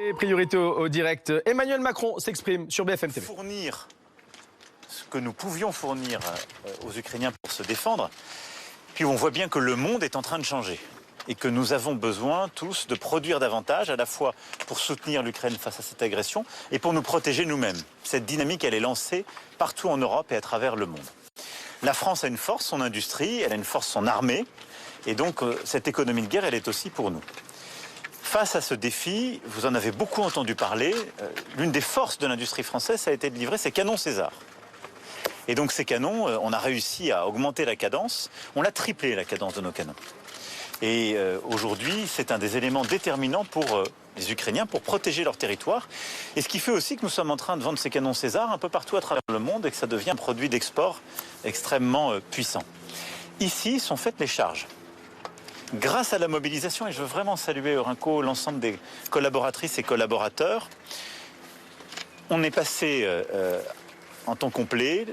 Et priorité au direct, Emmanuel Macron s'exprime sur BFM TV. Fournir ce que nous pouvions fournir aux Ukrainiens pour se défendre. Puis on voit bien que le monde est en train de changer et que nous avons besoin tous de produire davantage, à la fois pour soutenir l'Ukraine face à cette agression et pour nous protéger nous-mêmes. Cette dynamique, elle est lancée partout en Europe et à travers le monde. La France a une force, son industrie, elle a une force, son armée, et donc cette économie de guerre, elle est aussi pour nous. Face à ce défi, vous en avez beaucoup entendu parler, l'une des forces de l'industrie française, ça a été de livrer ces canons César. Et donc ces canons, on a réussi à augmenter la cadence, on l'a triplé la cadence de nos canons. Et aujourd'hui, c'est un des éléments déterminants pour les Ukrainiens, pour protéger leur territoire. Et ce qui fait aussi que nous sommes en train de vendre ces canons César un peu partout à travers le monde et que ça devient un produit d'export extrêmement puissant. Ici sont faites les charges. Grâce à la mobilisation, et je veux vraiment saluer Eurenco, l'ensemble des collaboratrices et collaborateurs, on est passé en temps complet.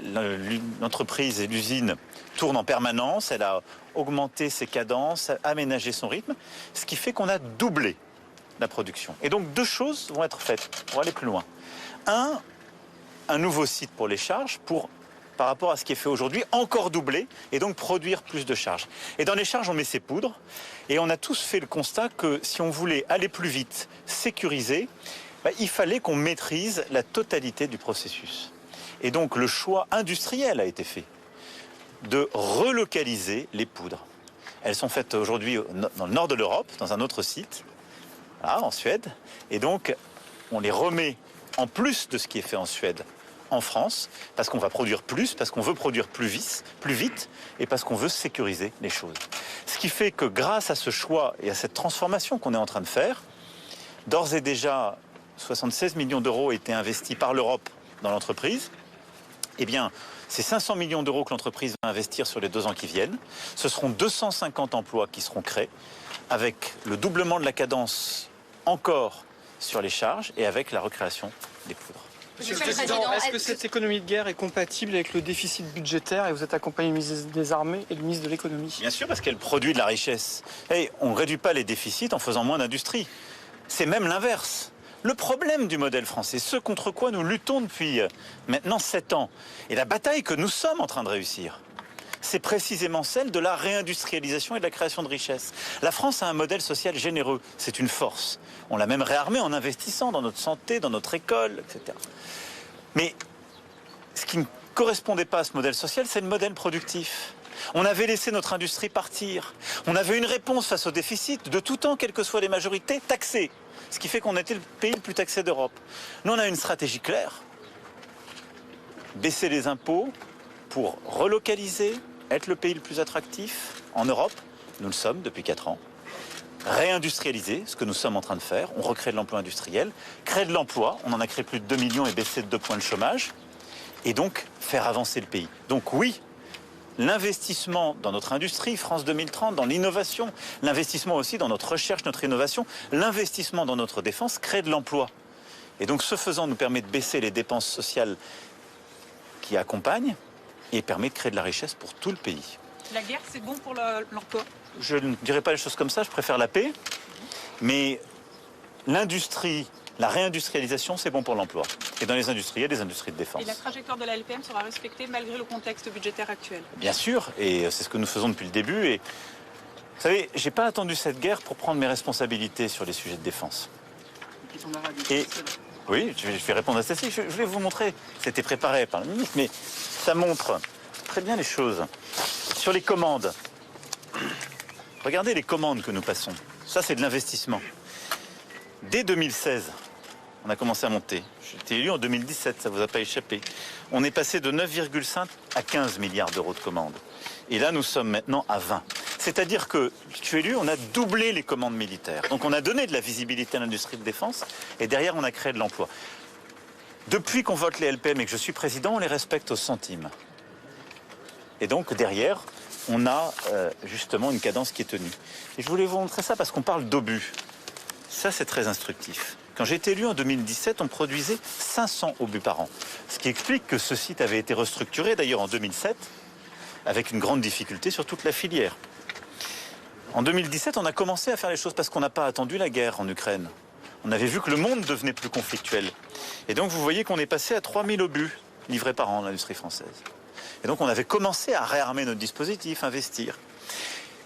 L'entreprise et l'usine tournent en permanence. Elle a augmenté ses cadences, aménagé son rythme, ce qui fait qu'on a doublé la production. Et donc deux choses vont être faites pour aller plus loin. Un nouveau site pour les charges, par rapport à ce qui est fait aujourd'hui, encore doubler et donc produire plus de charges. Et dans les charges, on met ces poudres et on a tous fait le constat que si on voulait aller plus vite, sécuriser, il fallait qu'on maîtrise la totalité du processus. Et donc le choix industriel a été fait de relocaliser les poudres. Elles sont faites aujourd'hui dans le nord de l'Europe, dans un autre site, là, en Suède, et donc on les remet en plus de ce qui est fait en Suède, en France, parce qu'on va produire plus, parce qu'on veut produire plus vite, et parce qu'on veut sécuriser les choses. Ce qui fait que grâce à ce choix et à cette transformation qu'on est en train de faire, d'ores et déjà 76 millions d'euros ont été investis par l'Europe dans l'entreprise. Eh bien, c'est 500 millions d'euros que l'entreprise va investir sur les 2 ans qui viennent. Ce seront 250 emplois qui seront créés, avec le doublement de la cadence encore sur les charges et avec la recréation des poudres. Monsieur le Président, est-ce que cette économie de guerre est compatible avec le déficit budgétaire et vous êtes accompagné du ministre des Armées et du ministre de l'Économie? Bien sûr, parce qu'elle produit de la richesse. Et on ne réduit pas les déficits en faisant moins d'industrie. C'est même l'inverse. Le problème du modèle français, ce contre quoi nous luttons depuis maintenant 7 ans, et la bataille que nous sommes en train de réussir, c'est précisément celle de la réindustrialisation et de la création de richesses. La France a un modèle social généreux, c'est une force. On l'a même réarmé en investissant dans notre santé, dans notre école, etc. Mais ce qui ne correspondait pas à ce modèle social, c'est le modèle productif. On avait laissé notre industrie partir. On avait une réponse face au déficit de tout temps, quelles que soient les majorités, taxées. Ce qui fait qu'on était le pays le plus taxé d'Europe. Nous, on a une stratégie claire. Baisser les impôts pour relocaliser, être le pays le plus attractif en Europe. Nous le sommes depuis 4 ans. Réindustrialiser, ce que nous sommes en train de faire. On recrée de l'emploi industriel. Créer de l'emploi. On en a créé plus de 2 millions et baissé de 2 points le chômage. Et donc, faire avancer le pays. Donc oui, l'investissement dans notre industrie, France 2030, dans l'innovation, l'investissement aussi dans notre recherche, notre innovation, l'investissement dans notre défense crée de l'emploi. Et donc ce faisant nous permet de baisser les dépenses sociales qui accompagnent et permet de créer de la richesse pour tout le pays. La guerre, c'est bon pour l'emploi? Je ne dirais pas les choses comme ça, je préfère la paix. Mais l'industrie, la réindustrialisation, c'est bon pour l'emploi. Et dans les industries, il y a des industries de défense. Et la trajectoire de la LPM sera respectée malgré le contexte budgétaire actuel? Bien sûr, et c'est ce que nous faisons depuis le début. Et vous savez, je n'ai pas attendu cette guerre pour prendre mes responsabilités sur les sujets de défense. Et oui, je vais répondre à ceci. Je vais vous montrer. C'était préparé par le ministre, mais ça montre très bien les choses. Sur les commandes, regardez les commandes que nous passons. Ça, c'est de l'investissement. Dès 2016, on a commencé à monter. J'ai été élu en 2017, ça ne vous a pas échappé. On est passé de 9,5 à 15 milliards d'euros de commandes. Et là, nous sommes maintenant à 20. C'est-à-dire que, je suis élu, on a doublé les commandes militaires. Donc on a donné de la visibilité à l'industrie de défense et derrière, on a créé de l'emploi. Depuis qu'on vote les LPM et que je suis président, on les respecte au centime. Et donc derrière, on a justement une cadence qui est tenue. Et je voulais vous montrer ça parce qu'on parle d'obus. Ça, c'est très instructif. Quand j'ai été élu en 2017, on produisait 500 obus par an. Ce qui explique que ce site avait été restructuré, d'ailleurs en 2007, avec une grande difficulté sur toute la filière. En 2017, on a commencé à faire les choses parce qu'on n'a pas attendu la guerre en Ukraine. On avait vu que le monde devenait plus conflictuel. Et donc vous voyez qu'on est passé à 3000 obus livrés par an dans l'industrie française. Et donc on avait commencé à réarmer notre dispositif, investir.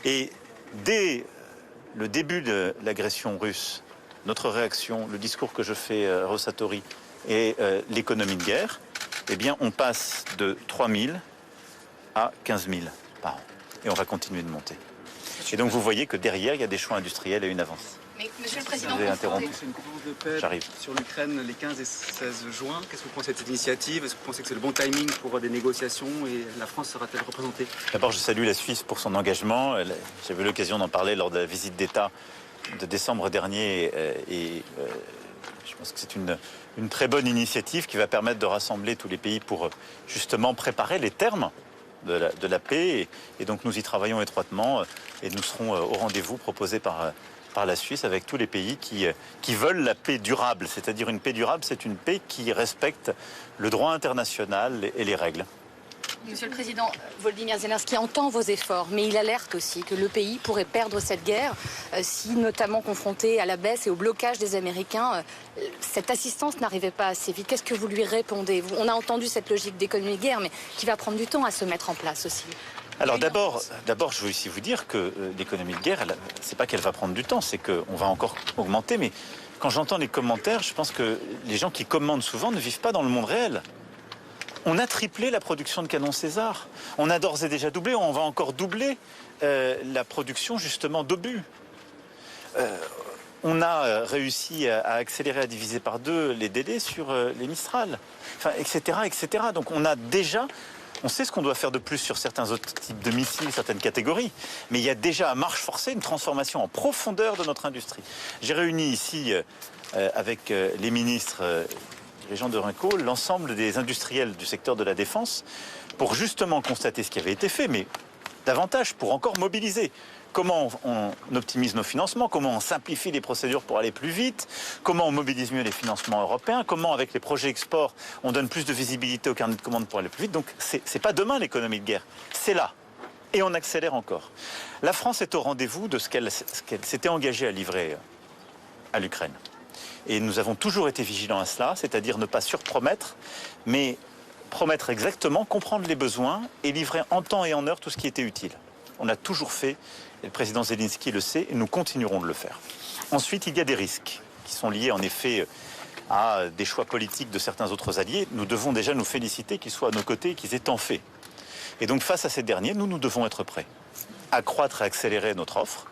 Et dès le début de l'agression russe, notre réaction, le discours que je fais à Rosatori et l'économie de guerre, eh bien on passe de 3000 à 15 000 par an. Et on va continuer de monter. Et donc vous voyez que derrière, il y a des choix industriels et une avance. Mais Monsieur le Président, Vous avez interrompu. C'est une conférence de paix J'arrive. sur l'Ukraine les 15 et 16 juin. Qu'est-ce que vous pensez de cette initiative? Est-ce que vous pensez que c'est le bon timing pour des négociations et la France sera-t-elle représentée? D'abord, je salue la Suisse pour son engagement. J'avais eu l'occasion d'en parler lors de la visite d'État de décembre dernier. Je pense que c'est une très bonne initiative qui va permettre de rassembler tous les pays pour justement préparer les termes de la paix. Et donc nous y travaillons étroitement et nous serons au rendez-vous proposé par la Suisse avec tous les pays qui veulent la paix durable. C'est-à-dire une paix durable, c'est une paix qui respecte le droit international et les règles. Monsieur le Président, Volodymyr Zelensky entend vos efforts, mais il alerte aussi que le pays pourrait perdre cette guerre si, notamment confronté à la baisse et au blocage des Américains, cette assistance n'arrivait pas assez vite. Qu'est-ce que vous lui répondez? On a entendu cette logique d'économie de guerre, mais qui va prendre du temps à se mettre en place aussi. Alors d'abord, je veux ici vous dire que l'économie de guerre, c'est pas qu'elle va prendre du temps, c'est qu'on va encore augmenter. Mais quand j'entends les commentaires, je pense que les gens qui commandent souvent ne vivent pas dans le monde réel. On a triplé la production de canons César. On a d'ores et déjà doublé, on va encore doubler la production justement d'obus. On a réussi à accélérer, à diviser par 2 les délais sur les Mistral, enfin, etc., etc. Donc on sait ce qu'on doit faire de plus sur certains autres types de missiles, certaines catégories. Mais il y a déjà à marche forcée une transformation en profondeur de notre industrie. J'ai réuni ici, avec les ministres dirigeants de Rinco, l'ensemble des industriels du secteur de la défense, pour justement constater ce qui avait été fait, mais davantage pour encore mobiliser. Comment on optimise nos financements, comment on simplifie les procédures pour aller plus vite, comment on mobilise mieux les financements européens, comment avec les projets export on donne plus de visibilité au carnet de commandes pour aller plus vite. Donc c'est pas demain l'économie de guerre, c'est là. Et on accélère encore. La France est au rendez-vous de ce qu'elle s'était engagée à livrer à l'Ukraine. Et nous avons toujours été vigilants à cela, c'est-à-dire ne pas surpromettre, mais promettre exactement, comprendre les besoins et livrer en temps et en heure tout ce qui était utile. On l'a toujours fait, et le président Zelensky le sait, et nous continuerons de le faire. Ensuite, il y a des risques qui sont liés en effet à des choix politiques de certains autres alliés. Nous devons déjà nous féliciter qu'ils soient à nos côtés et qu'ils aient tant fait. Et donc face à ces derniers, nous devons être prêts. Accroître et accélérer notre offre.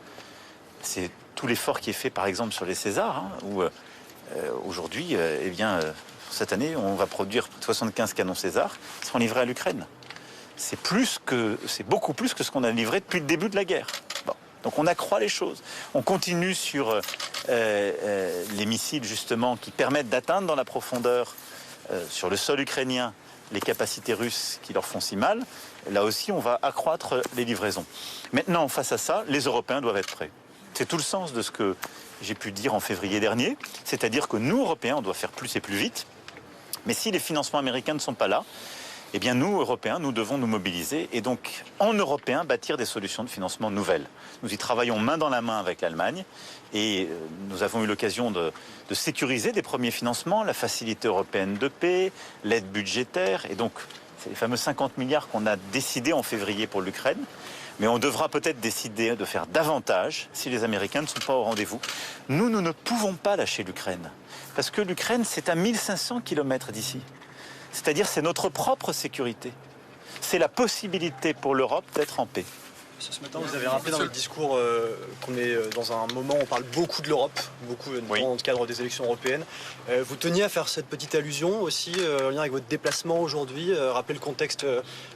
C'est tout l'effort qui est fait par exemple sur les Césars, où aujourd'hui, cette année, on va produire 75 canons César qui seront livrés à l'Ukraine. C'est beaucoup plus que ce qu'on a livré depuis le début de la guerre. Bon. Donc on accroît les choses. On continue sur les missiles justement qui permettent d'atteindre dans la profondeur sur le sol ukrainien les capacités russes qui leur font si mal. Là aussi, on va accroître les livraisons. Maintenant, face à ça, les Européens doivent être prêts. C'est tout le sens de ce que j'ai pu dire en février dernier, c'est-à-dire que nous, Européens, on doit faire plus et plus vite. Mais si les financements américains ne sont pas là, eh bien nous, Européens, nous devons nous mobiliser et donc, en Européens, bâtir des solutions de financement nouvelles. Nous y travaillons main dans la main avec l'Allemagne et nous avons eu l'occasion de sécuriser des premiers financements, la facilité européenne de paix, l'aide budgétaire et donc c'est les fameux 50 milliards qu'on a décidé en février pour l'Ukraine. Mais on devra peut-être décider de faire davantage si les Américains ne sont pas au rendez-vous. Nous ne pouvons pas lâcher l'Ukraine. Parce que l'Ukraine, c'est à 1500 km d'ici. C'est-à-dire c'est notre propre sécurité. C'est la possibilité pour l'Europe d'être en paix. Ce matin, vous avez rappelé dans le discours qu'on est dans un moment où on parle beaucoup de l'Europe, beaucoup dans le cadre des élections européennes. Vous teniez à faire cette petite allusion aussi en lien avec votre déplacement aujourd'hui, rappeler le contexte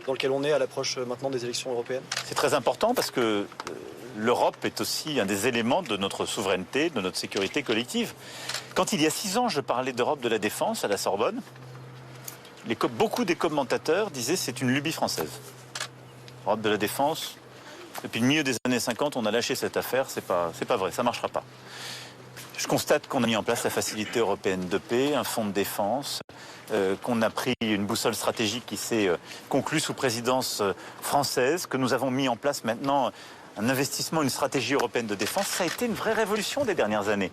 dans lequel on est à l'approche maintenant des élections européennes. C'est très important parce que l'Europe est aussi un des éléments de notre souveraineté, de notre sécurité collective. Quand il y a 6 ans, je parlais d'Europe de la défense à la Sorbonne, beaucoup des commentateurs disaient que c'est une lubie française. Europe de la défense... Depuis le milieu des années 50, on a lâché cette affaire, c'est pas vrai, ça ne marchera pas. Je constate qu'on a mis en place la facilité européenne de paix, un fonds de défense, qu'on a pris une boussole stratégique qui s'est conclue sous présidence française, que nous avons mis en place maintenant un investissement, une stratégie européenne de défense. Ça a été une vraie révolution des dernières années.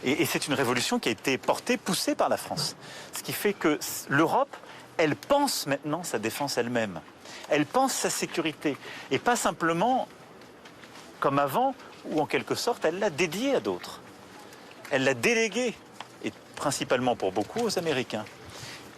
Et c'est une révolution qui a été portée, poussée par la France. Ce qui fait que l'Europe, elle pense maintenant sa défense elle-même. Elle pense sa sécurité. Et pas simplement comme avant, où en quelque sorte, elle l'a dédiée à d'autres. Elle l'a déléguée, et principalement pour beaucoup, aux Américains.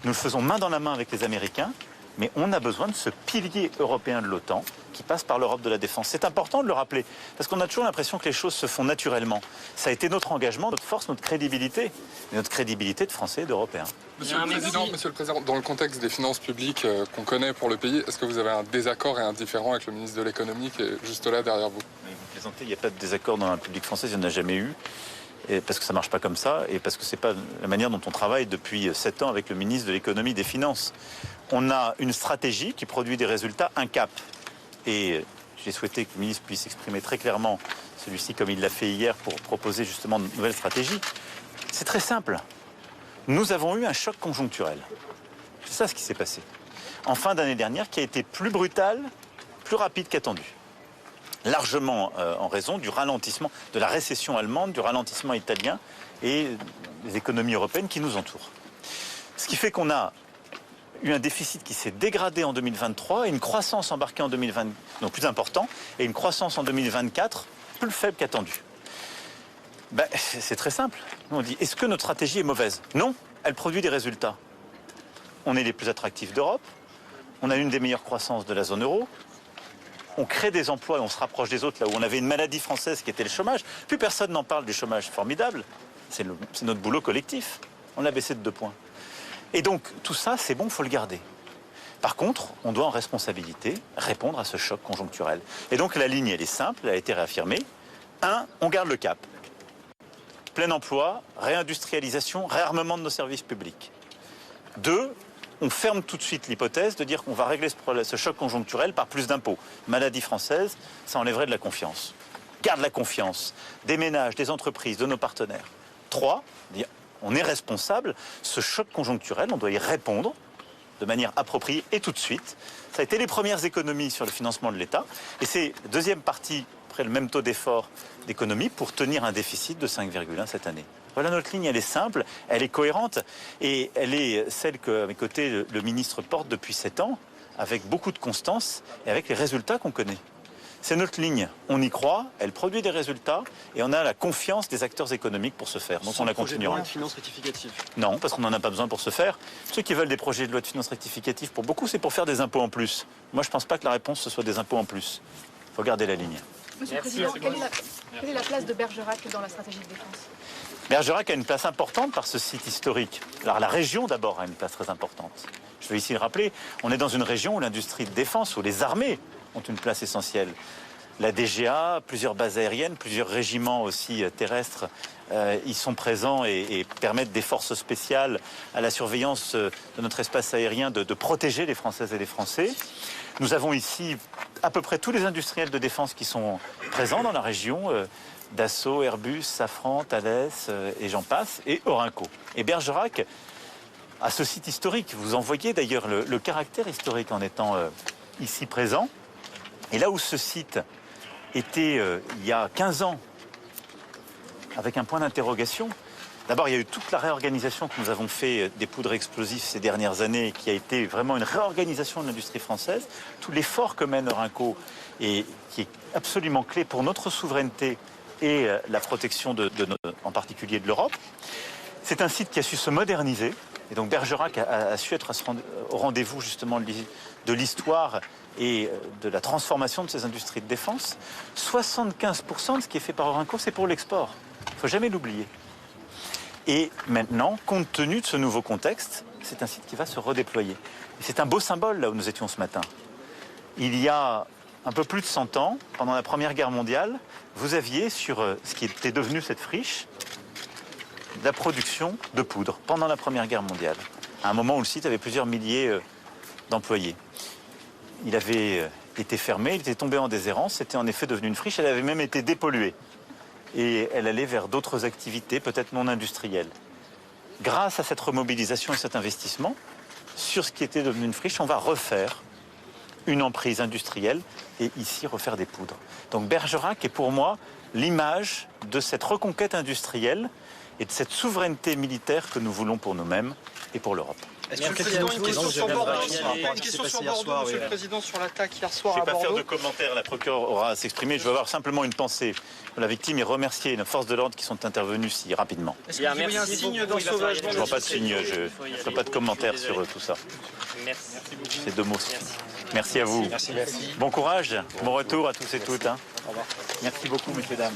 Nous le faisons main dans la main avec les Américains, mais on a besoin de ce pilier européen de l'OTAN qui passe par l'Europe de la défense. C'est important de le rappeler, parce qu'on a toujours l'impression que les choses se font naturellement. Ça a été notre engagement, notre force, notre crédibilité, et notre crédibilité de Français et d'Européens. Monsieur le Président, dans le contexte des finances publiques qu'on connaît pour le pays, est-ce que vous avez un désaccord et un différend avec le ministre de l'économie qui est juste là derrière vous? Vous plaisantez, il n'y a pas de désaccord dans la République française, il n'y en a jamais eu. Et parce que ça ne marche pas comme ça, et parce que ce n'est pas la manière dont on travaille depuis 7 ans avec le ministre de l'économie et des finances. On a une stratégie qui produit des résultats, un cap. Et j'ai souhaité que le ministre puisse exprimer très clairement celui-ci comme il l'a fait hier pour proposer justement de nouvelles stratégies. C'est très simple. Nous avons eu un choc conjoncturel. C'est ça ce qui s'est passé. En fin d'année dernière, qui a été plus brutal, plus rapide qu'attendu. Largement en raison du ralentissement, de la récession allemande, du ralentissement italien et des économies européennes qui nous entourent. Ce qui fait qu'on a eu un déficit qui s'est dégradé en 2023 et une croissance embarquée en 2020, donc plus important, et une croissance en 2024 plus faible qu'attendu. C'est très simple. Nous on dit, est-ce que notre stratégie est mauvaise? Non, elle produit des résultats. On est les plus attractifs d'Europe, on a une des meilleures croissances de la zone euro, on crée des emplois et on se rapproche des autres, là où on avait une maladie française qui était le chômage. Plus personne n'en parle du chômage, formidable. C'est notre boulot collectif. On l'a baissé de 2 points. Et donc, tout ça, c'est bon, il faut le garder. Par contre, on doit en responsabilité répondre à ce choc conjoncturel. Et donc, la ligne, elle est simple, elle a été réaffirmée. 1, on garde le cap. Plein emploi, réindustrialisation, réarmement de nos services publics. 2, on ferme tout de suite l'hypothèse de dire qu'on va régler ce choc conjoncturel par plus d'impôts. Maladie française, ça enlèverait de la confiance. Garde la confiance des ménages, des entreprises, de nos partenaires. 3, dire on est responsable. Ce choc conjoncturel, on doit y répondre de manière appropriée et tout de suite. Ça a été les premières économies sur le financement de l'État. Et c'est deuxième partie, après le même taux d'effort d'économie, pour tenir un déficit de 5,1 cette année. Voilà notre ligne, elle est simple, elle est cohérente et elle est celle qu'à mes côtés le ministre porte depuis 7 ans avec beaucoup de constance et avec les résultats qu'on connaît. C'est notre ligne, on y croit, elle produit des résultats et on a la confiance des acteurs économiques pour ce faire. Donc on la continuera. Projet de loi de finances rectificative. Non, parce qu'on n'en a pas besoin pour ce faire. Ceux qui veulent des projets de loi de finances rectificative, pour beaucoup, c'est pour faire des impôts en plus. Moi, je ne pense pas que la réponse, ce soit des impôts en plus. Il faut garder la ligne. Monsieur le Président, quelle est la place de Bergerac dans la stratégie de défense? Bergerac a une place importante par ce site historique. Alors la région d'abord a une place très importante. Je veux ici le rappeler, on est dans une région où l'industrie de défense, où les armées ont une place essentielle. La DGA, plusieurs bases aériennes, plusieurs régiments aussi terrestres y sont présents et permettent des forces spéciales à la surveillance de notre espace aérien de protéger les Françaises et les Français. Nous avons ici à peu près tous les industriels de défense qui sont présents dans la région. Dassault, Airbus, Safran, Thales et j'en passe, et Orinco. Et Bergerac a ce site historique. Vous en voyez d'ailleurs le caractère historique en étant ici présent. Et là où ce site était il y a 15 ans, avec un point d'interrogation, d'abord il y a eu toute la réorganisation que nous avons fait des poudres explosives ces dernières années, qui a été vraiment une réorganisation de l'industrie française, tout l'effort que mène Orinco et qui est absolument clé pour notre souveraineté et la protection en particulier de l'Europe. C'est un site qui a su se moderniser. Et donc Bergerac a su être au rendez-vous justement de l'histoire et de la transformation de ces industries de défense. 75% de ce qui est fait par Orinco, c'est pour l'export. Il ne faut jamais l'oublier. Et maintenant, compte tenu de ce nouveau contexte, c'est un site qui va se redéployer. Et c'est un beau symbole là où nous étions ce matin. Il y a un peu plus de 100 ans, pendant la Première Guerre mondiale, vous aviez sur ce qui était devenu cette friche, la production de poudre pendant la Première Guerre mondiale. À un moment où le site avait plusieurs milliers d'employés. Il avait été fermé, il était tombé en déshérence, c'était en effet devenu une friche, elle avait même été dépolluée. Et elle allait vers d'autres activités, peut-être non industrielles. Grâce à cette remobilisation et cet investissement, sur ce qui était devenu une friche, on va refaire une emprise industrielle et ici refaire des poudres. Donc Bergerac est pour moi l'image de cette reconquête industrielle et de cette souveraineté militaire que nous voulons pour nous-mêmes et pour l'Europe. Est-ce que le président, une question sur Bordeaux, monsieur le président, sur l'attaque hier soir Je à ne vais pas Bordeaux. faire de commentaires, la procureure aura à s'exprimer. Je veux avoir simplement une pensée pour la victime et remercier nos forces de l'ordre qui sont intervenues si rapidement. Est-ce que vous voyez un signe d'ensauvagement? Je ne vois pas de signe, je ne ferai pas de commentaires sur tout ça. C'est 2 mots. Merci à vous. Bon courage, bon retour à tous et toutes. Merci beaucoup, messieurs, dames.